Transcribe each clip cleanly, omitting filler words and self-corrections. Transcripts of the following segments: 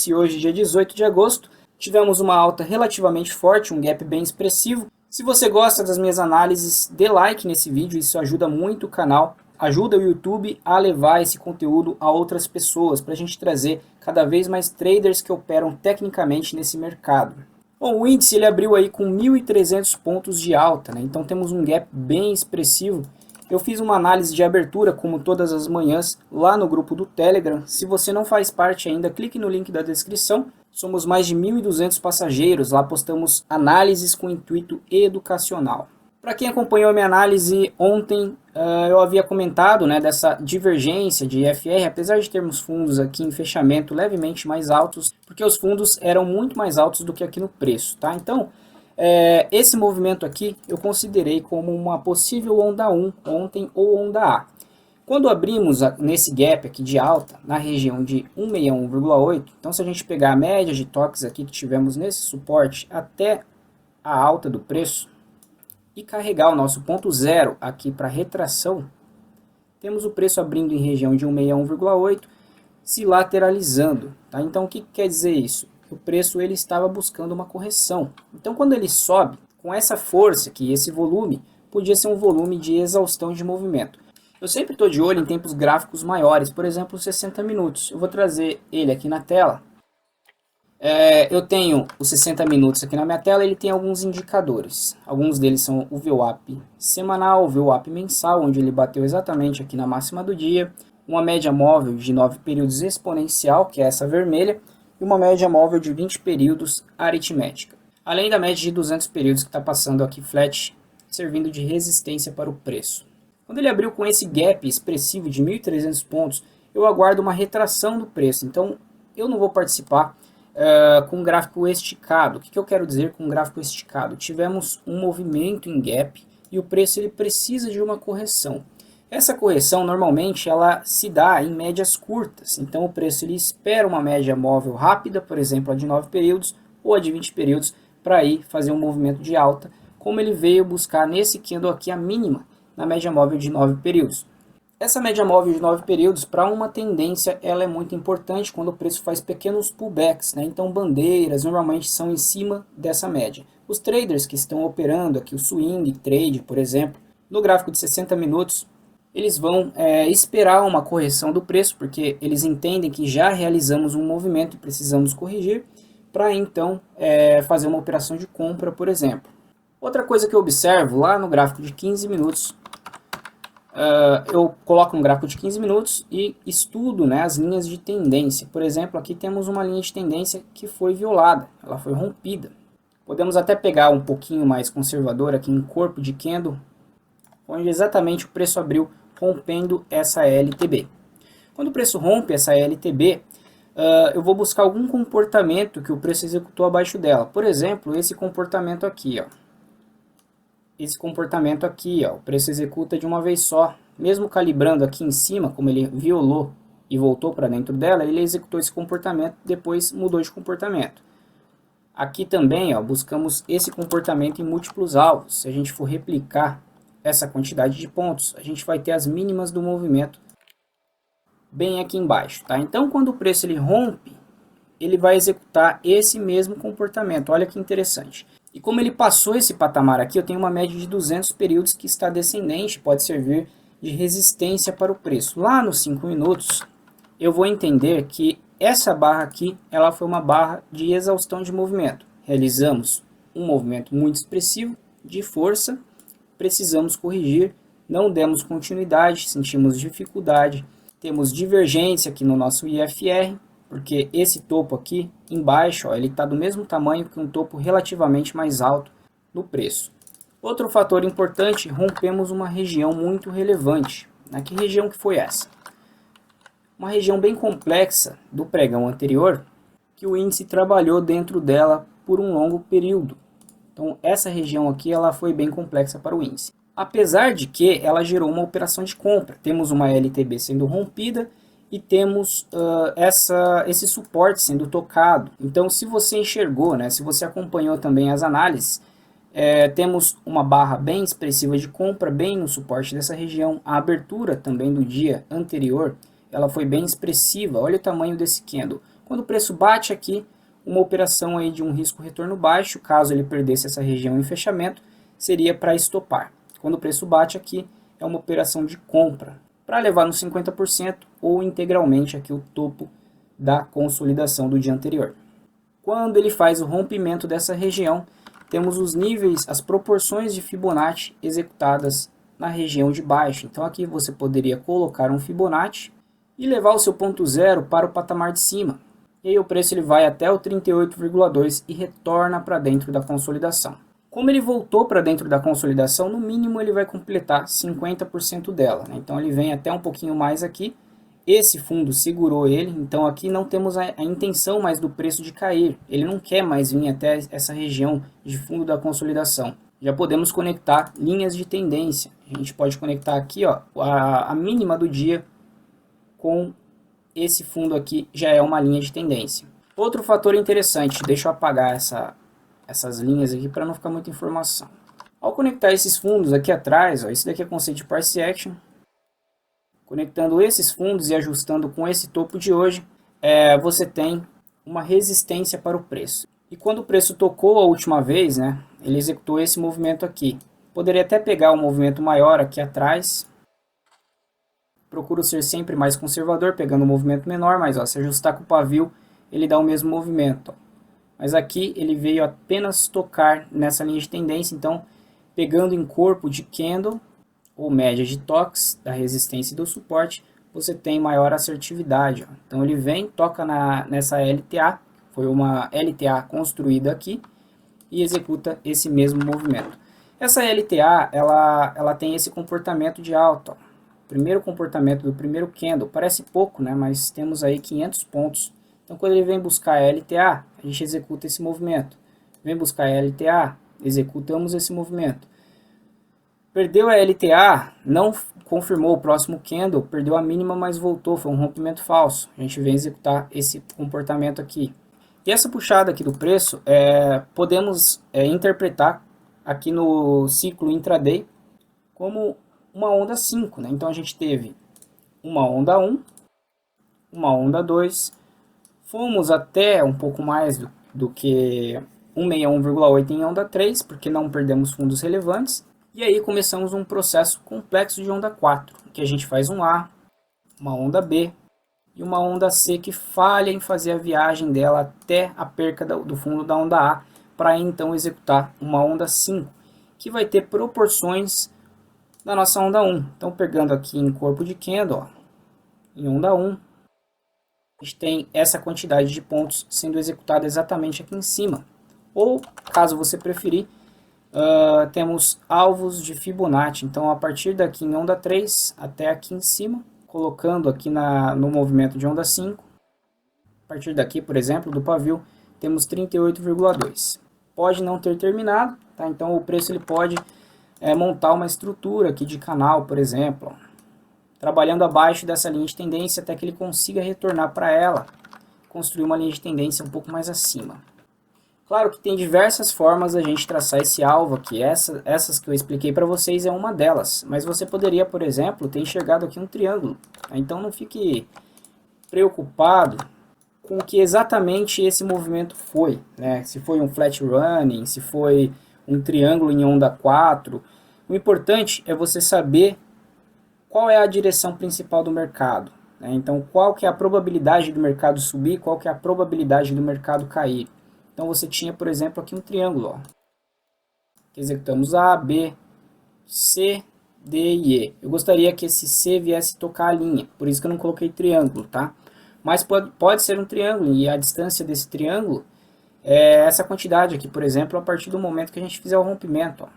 índice hoje, dia 18 de agosto. Tivemos uma alta relativamente forte, um gap bem expressivo. Se você gosta das minhas análises, dê like nesse vídeo, isso ajuda muito o canal. Ajuda o YouTube a levar esse conteúdo a outras pessoas, para a gente trazer cada vez mais traders que operam tecnicamente nesse mercado. Bom, o índice ele abriu aí com 1.300 pontos de alta, né? Então temos um gap bem expressivo. Eu fiz uma análise de abertura, como todas as manhãs, lá no grupo do Telegram. Se você não faz parte ainda, clique no link da descrição. Somos mais de 1.200 passageiros, lá postamos análises com intuito educacional. Para quem acompanhou a minha análise ontem, eu havia comentado, né, dessa divergência de IFR, apesar de termos fundos aqui em fechamento levemente mais altos, porque os fundos eram muito mais altos do que aqui no preço, tá? Então, esse movimento aqui eu considerei como uma possível onda 1 ontem ou onda A. Quando abrimos nesse gap aqui de alta, na região de 161,8, então se a gente pegar a média de toques aqui que tivemos nesse suporte até a alta do preço, e carregar o nosso ponto zero aqui para retração, temos o preço abrindo em região de 161,8, se lateralizando. Tá? Então o que quer dizer isso? O preço ele estava buscando uma correção. Então quando ele sobe, com essa força aqui, esse volume, podia ser um volume de exaustão de movimento. Eu sempre estou de olho em tempos gráficos maiores, por exemplo 60 minutos. Eu vou trazer ele aqui na tela. Eu tenho os 60 minutos aqui na minha tela, ele tem alguns indicadores. Alguns deles são o VWAP semanal, o VWAP mensal, onde ele bateu exatamente aqui na máxima do dia, uma média móvel de 9 períodos exponencial, que é essa vermelha, e uma média móvel de 20 períodos aritmética. Além da média de 200 períodos que está passando aqui flat, servindo de resistência para o preço. Quando ele abriu com esse gap expressivo de 1.300 pontos, eu aguardo uma retração do preço. Então, eu não vou participar com gráfico esticado. O que eu quero dizer com gráfico esticado? Tivemos um movimento em gap e o preço ele precisa de uma correção. Essa correção normalmente ela se dá em médias curtas. Então o preço ele espera uma média móvel rápida, por exemplo a de 9 períodos ou a de 20 períodos, para ir fazer um movimento de alta, como ele veio buscar nesse candle aqui a mínima na média móvel de 9 períodos. Essa média móvel de 9 períodos, para uma tendência, ela é muito importante quando o preço faz pequenos pullbacks, né? Então bandeiras normalmente são em cima dessa média. Os traders que estão operando aqui, o swing trade, por exemplo, no gráfico de 60 minutos, eles vão esperar uma correção do preço, porque eles entendem que já realizamos um movimento e precisamos corrigir, para então fazer uma operação de compra, por exemplo. Outra coisa que eu observo lá no gráfico de 15 minutos, eu coloco um gráfico de 15 minutos e estudo, né, as linhas de tendência. Por exemplo, aqui temos uma linha de tendência que foi violada, ela foi rompida. Podemos até pegar um pouquinho mais conservador aqui em corpo de candle, onde exatamente o preço abriu rompendo essa LTB. Quando o preço rompe essa LTB, eu vou buscar algum comportamento que o preço executou abaixo dela. Por exemplo, esse comportamento aqui, ó. Esse comportamento aqui, ó, o preço executa de uma vez só, mesmo calibrando aqui em cima, como ele violou e voltou para dentro dela, ele executou esse comportamento, depois mudou de comportamento. Aqui também, ó, buscamos esse comportamento em múltiplos alvos. Se a gente for replicar essa quantidade de pontos, a gente vai ter as mínimas do movimento bem aqui embaixo, tá? Então, quando o preço ele rompe, ele vai executar esse mesmo comportamento. Olha que interessante. E como ele passou esse patamar aqui, eu tenho uma média de 200 períodos que está descendente, pode servir de resistência para o preço. Lá nos 5 minutos, eu vou entender que essa barra aqui, ela foi uma barra de exaustão de movimento. Realizamos um movimento muito expressivo, de força, precisamos corrigir, não demos continuidade, sentimos dificuldade, temos divergência aqui no nosso IFR, porque esse topo aqui embaixo, ó, ele está do mesmo tamanho que um topo relativamente mais alto no preço. Outro fator importante, rompemos uma região muito relevante. Que região que foi essa? Uma região bem complexa do pregão anterior, que o índice trabalhou dentro dela por um longo período. Então essa região aqui ela foi bem complexa para o índice. Apesar de que ela gerou uma operação de compra. Temos uma LTB sendo rompida e temos esse suporte sendo tocado. Então se você enxergou, né, se você acompanhou também as análises, temos uma barra bem expressiva de compra bem no suporte dessa região. A abertura também do dia anterior, ela foi bem expressiva. Olha o tamanho desse candle. Quando o preço bate aqui, uma operação aí de um risco retorno baixo, caso ele perdesse essa região em fechamento, seria para estopar. Quando o preço bate aqui, é uma operação de compra, para levar no 50% ou integralmente aqui o topo da consolidação do dia anterior. Quando ele faz o rompimento dessa região, temos os níveis, as proporções de Fibonacci executadas na região de baixo. Então aqui você poderia colocar um Fibonacci e levar o seu ponto zero para o patamar de cima. E aí o preço ele vai até o 38,2 e retorna para dentro da consolidação. Como ele voltou para dentro da consolidação, no mínimo ele vai completar 50% dela, né? Então ele vem até um pouquinho mais aqui. Esse fundo segurou ele, então aqui não temos a intenção mais do preço de cair. Ele não quer mais vir até essa região de fundo da consolidação. Já podemos conectar linhas de tendência. A gente pode conectar aqui ó, a mínima do dia com esse fundo aqui, já é uma linha de tendência. Outro fator interessante, deixa eu apagar essas linhas aqui para não ficar muita informação. Ao conectar esses fundos aqui atrás, ó, esse daqui é conceito de price action. Conectando esses fundos e ajustando com esse topo de hoje, você tem uma resistência para o preço. E quando o preço tocou a última vez, né, ele executou esse movimento aqui. Poderia até pegar um movimento maior aqui atrás. Procuro ser sempre mais conservador, pegando um movimento menor, mas ó, se ajustar com o pavio, ele dá o mesmo movimento. Ó. Mas aqui ele veio apenas tocar nessa linha de tendência, então pegando em corpo de candle, ou média de toques da resistência e do suporte, você tem maior assertividade. Ó. Então ele vem, toca nessa LTA, foi uma LTA construída aqui, e executa esse mesmo movimento. Essa LTA, ela tem esse comportamento de alta. Ó. Primeiro comportamento do primeiro candle, parece pouco, né? Mas temos aí 500 pontos. Então quando ele vem buscar a LTA, a gente executa esse movimento. Vem buscar a LTA, executamos esse movimento. Perdeu a LTA, não confirmou o próximo candle, perdeu a mínima, mas voltou, foi um rompimento falso. A gente vem executar esse comportamento aqui. E essa puxada aqui do preço, podemos interpretar aqui no ciclo intraday como uma onda 5, né? Então a gente teve uma onda 1, uma onda 2, fomos até um pouco mais do que 161,8 em onda 3, porque não perdemos fundos relevantes. E aí começamos um processo complexo de onda 4, que a gente faz um A, uma onda B e uma onda C que falha em fazer a viagem dela até a perca do fundo da onda A, para então executar uma onda 5, que vai ter proporções da nossa onda 1. Então pegando aqui em corpo de candle, ó, em onda 1, a gente tem essa quantidade de pontos sendo executada exatamente aqui em cima. Ou, caso você preferir, temos alvos de Fibonacci. Então a partir daqui em onda 3 até aqui em cima, colocando aqui no movimento de onda 5, a partir daqui, por exemplo, do pavio, temos 38,2. Pode não ter terminado, tá? Então o preço ele pode montar uma estrutura aqui de canal, por exemplo, ó, trabalhando abaixo dessa linha de tendência até que ele consiga retornar para ela, construir uma linha de tendência um pouco mais acima. Claro que tem diversas formas a gente traçar esse alvo aqui, essas que eu expliquei para vocês é uma delas, mas você poderia, por exemplo, ter enxergado aqui um triângulo, tá? Então não fique preocupado com o que exatamente esse movimento foi, né? Se foi um flat running, se foi um triângulo em onda 4, o importante é você saber qual é a direção principal do mercado, né? Então qual que é a probabilidade do mercado subir, qual que é a probabilidade do mercado cair. Então você tinha, por exemplo, aqui um triângulo, ó, que executamos A, B, C, D e E. Eu gostaria que esse C viesse tocar a linha, por isso que eu não coloquei triângulo, tá? Mas pode ser um triângulo, e a distância desse triângulo é essa quantidade aqui, por exemplo, a partir do momento que a gente fizer o rompimento, ó.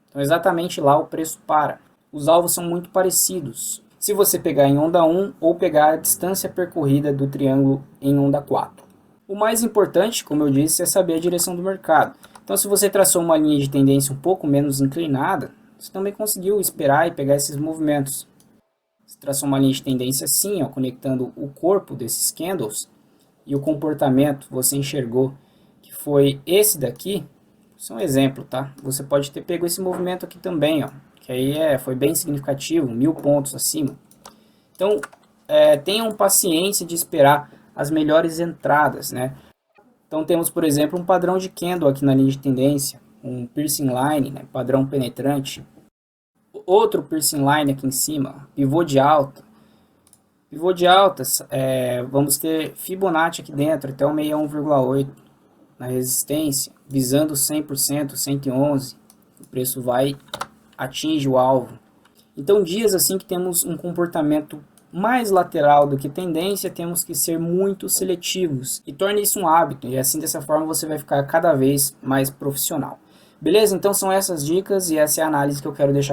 Então exatamente lá o preço para. Os alvos são muito parecidos. Se você pegar em onda 1 ou pegar a distância percorrida do triângulo em onda 4. O mais importante, como eu disse, é saber a direção do mercado. Então se você traçou uma linha de tendência um pouco menos inclinada, você também conseguiu esperar e pegar esses movimentos. Você traçou uma linha de tendência assim, ó, conectando o corpo desses candles, e o comportamento você enxergou que foi esse daqui. Isso é um exemplo, tá? Você pode ter pego esse movimento aqui também, ó, que aí foi bem significativo, 1000 pontos acima. Então tenham paciência de esperar as melhores entradas, né? Então temos, por exemplo, um padrão de candle aqui na linha de tendência, um piercing line, né, padrão penetrante, outro piercing line aqui em cima, pivô de alta. Pivô de altas, vamos ter Fibonacci aqui dentro, até o 61,8 na resistência, visando 100%, 111, o preço atinge o alvo. Então dias assim que temos um comportamento mais lateral do que tendência, temos que ser muito seletivos e torne isso um hábito, e assim dessa forma você vai ficar cada vez mais profissional. Beleza? Então são essas dicas e essa é a análise que eu quero deixar